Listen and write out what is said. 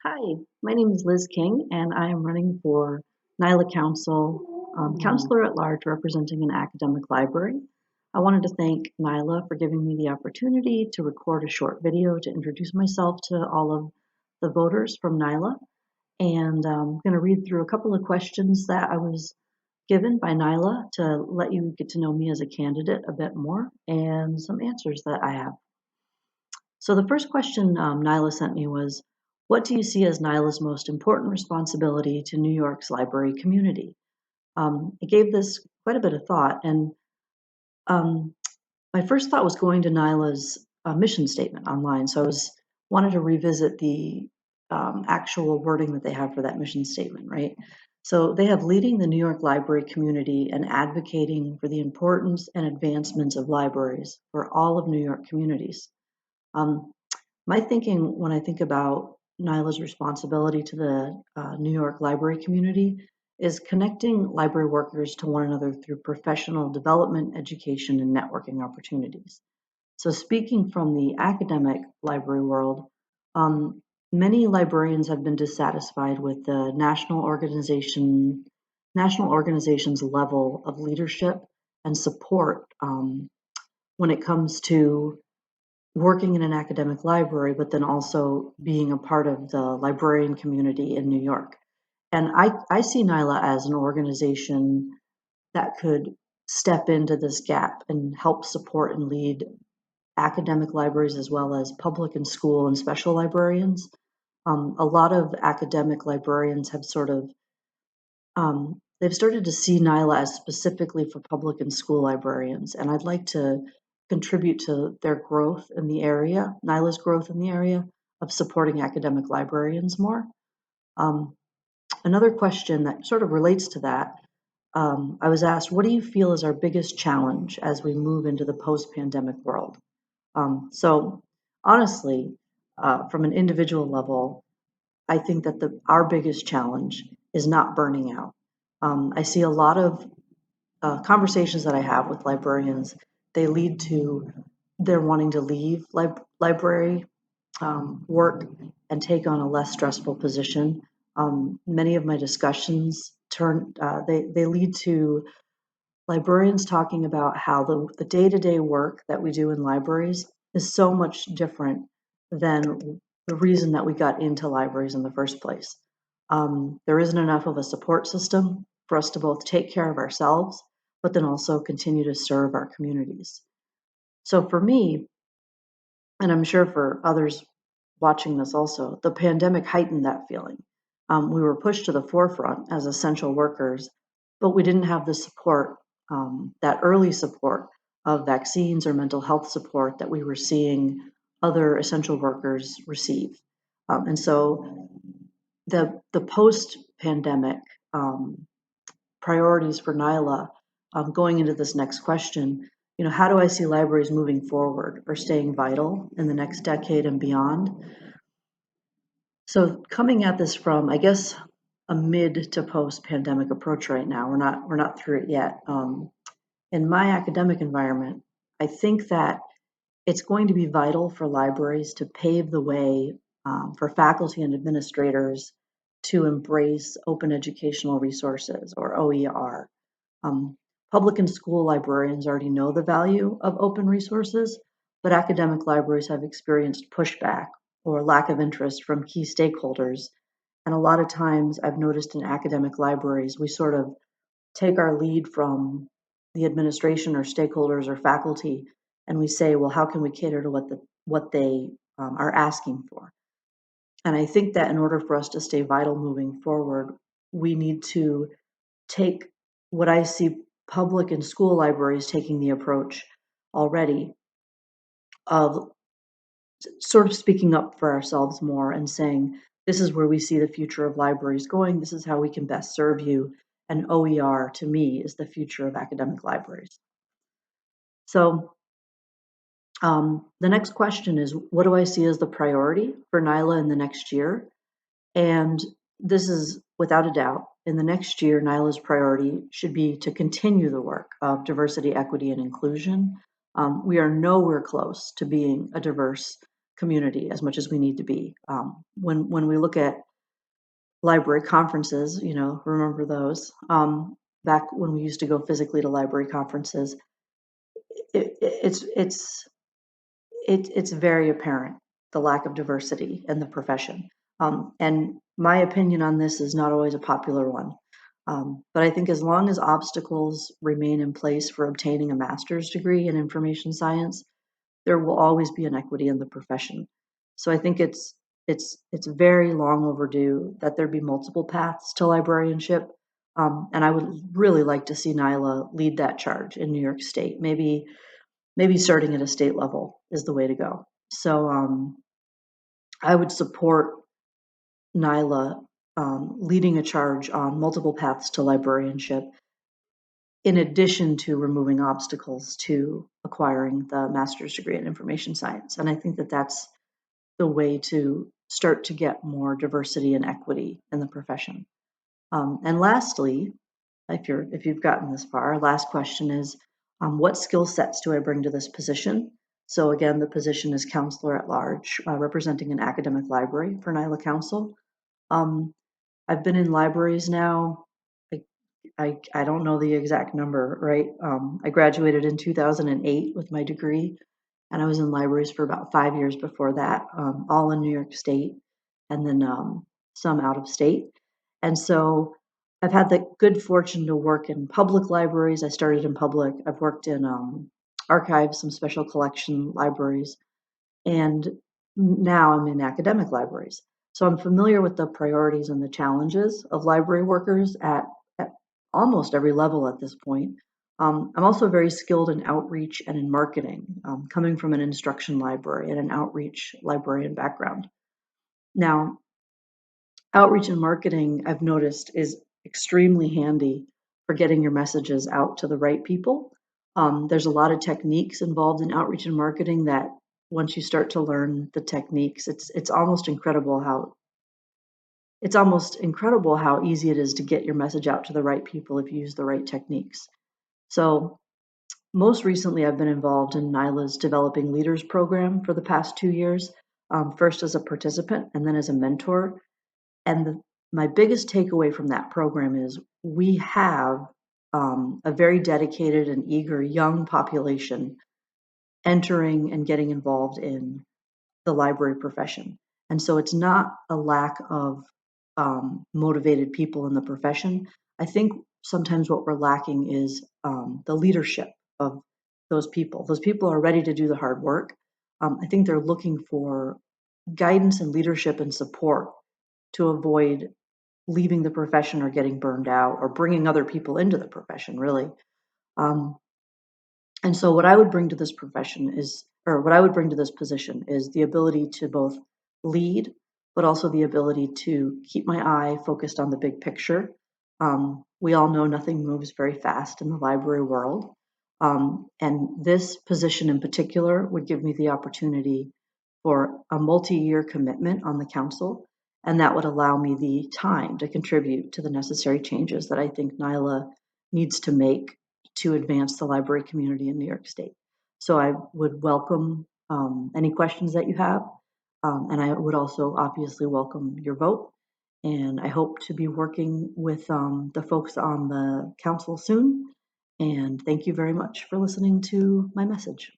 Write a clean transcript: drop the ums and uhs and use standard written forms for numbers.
Hi, my name is Liz King, and I am running for NYLA Council, Councilor-at-Large representing an academic library. I wanted to thank NYLA for giving me the opportunity to record a short video to introduce myself to all of the voters from NYLA. And I'm going to read through a couple of questions that I was given by NYLA to let you get to know me as a candidate a bit more and some answers that I have. So the first question NYLA sent me was, what do you see as NYLA's most important responsibility to New York's library community? I gave this quite a bit of thought, and my first thought was going to NYLA's mission statement online. So I wanted to revisit the actual wording that they have for that mission statement, right? So they have leading the New York library community and advocating for the importance and advancements of libraries for all of New York communities. My thinking when I think about NYLA's responsibility to the New York library community is connecting library workers to one another through professional development, education, and networking opportunities. So speaking from the academic library world, many librarians have been dissatisfied with the national organization's level of leadership and support when it comes to working in an academic library, but then also being a part of the librarian community in New York. And I see NYLA as an organization that could step into this gap and help support and lead academic libraries as well as public and school and special librarians. A lot of academic librarians have they've started to see NYLA as specifically for public and school librarians, and I'd like to contribute to their growth in the area, NYLA's growth in the area of supporting academic librarians more. Another question that sort of relates to that, I was asked, what do you feel is our biggest challenge as we move into the post-pandemic world? So honestly, from an individual level, I think that our biggest challenge is not burning out. I see a lot of conversations that I have with librarians, they lead to their wanting to leave library work and take on a less stressful position. Many of my discussions they lead to librarians talking about how the day-to-day work that we do in libraries is so much different than the reason that we got into libraries in the first place. There isn't enough of a support system for us to both take care of ourselves, but then also continue to serve our communities. So for me, and I'm sure for others watching this also, the pandemic heightened that feeling. We were pushed to the forefront as essential workers, but we didn't have the support, that early support of vaccines or mental health support that we were seeing other essential workers receive. And so the post-pandemic priorities for NYLA going into this next question, how do I see libraries moving forward or staying vital in the next decade and beyond? So coming at this from, I guess, a mid to post-pandemic approach right now, we're not through it yet. In my academic environment, I think that it's going to be vital for libraries to pave the way for faculty and administrators to embrace open educational resources, or OER. Public and school librarians already know the value of open resources, but academic libraries have experienced pushback or lack of interest from key stakeholders. And a lot of times I've noticed in academic libraries, we sort of take our lead from the administration or stakeholders or faculty, and we say, well, how can we cater to what they are asking for? And I think that in order for us to stay vital moving forward, we need to take what I see public and school libraries taking the approach already of sort of speaking up for ourselves more and saying, this is where we see the future of libraries going. This is how we can best serve you. And OER, to me, is the future of academic libraries. So the next question is, what do I see as the priority for NYLA in the next year? And this is without a doubt, in the next year, NYLA's priority should be to continue the work of diversity, equity, and inclusion. We are nowhere close to being a diverse community as much as we need to be. When we look at library conferences, remember those, back when we used to go physically to library conferences, it, it's it's it's very apparent, the lack of diversity in the profession. And my opinion on this is not always a popular one. But I think as long as obstacles remain in place for obtaining a master's degree in information science, there will always be inequity in the profession. So I think it's very long overdue that there be multiple paths to librarianship. And I would really like to see NYLA lead that charge in New York State. Maybe starting at a state level is the way to go. So I would support NYLA leading a charge on multiple paths to librarianship, in addition to removing obstacles to acquiring the master's degree in information science. And I think that that's the way to start to get more diversity and equity in the profession. And lastly, if you've gotten this far, last question is, what skill sets do I bring to this position? So again, the position is Counselor-at-Large, representing an academic library for NYLA Council. I've been in libraries now, I don't know the exact number, right? I graduated in 2008 with my degree, and I was in libraries for about 5 years before that, all in New York State, and then some out of state. And so I've had the good fortune to work in public libraries. I started in public. I've worked in archives, some special collection libraries, and now I'm in academic libraries. So I'm familiar with the priorities and the challenges of library workers at almost every level at this point. I'm also very skilled in outreach and in marketing, coming from an instruction library and an outreach librarian background. Now, outreach and marketing, I've noticed, is extremely handy for getting your messages out to the right people. There's a lot of techniques involved in outreach and marketing that once you start to learn the techniques, it's almost incredible how easy it is to get your message out to the right people if you use the right techniques. So most recently, I've been involved in NYLA's Developing Leaders program for the past 2 years, first as a participant and then as a mentor. And my biggest takeaway from that program is we have a very dedicated and eager young population entering and getting involved in the library profession. And so it's not a lack of motivated people in the profession. I think sometimes what we're lacking is the leadership of those people. Those people are ready to do the hard work. I think they're looking for guidance and leadership and support to avoid leaving the profession or getting burned out or bringing other people into the profession, really. And so what I would bring to this profession is, or what I would bring to this position is the ability to both lead, but also the ability to keep my eye focused on the big picture. We all know nothing moves very fast in the library world. And this position in particular would give me the opportunity for a multi-year commitment on the council, and that would allow me the time to contribute to the necessary changes that I think NYLA needs to make to advance the library community in New York State. So I would welcome any questions that you have, and I would also obviously welcome your vote. And I hope to be working with the folks on the council soon. And thank you very much for listening to my message.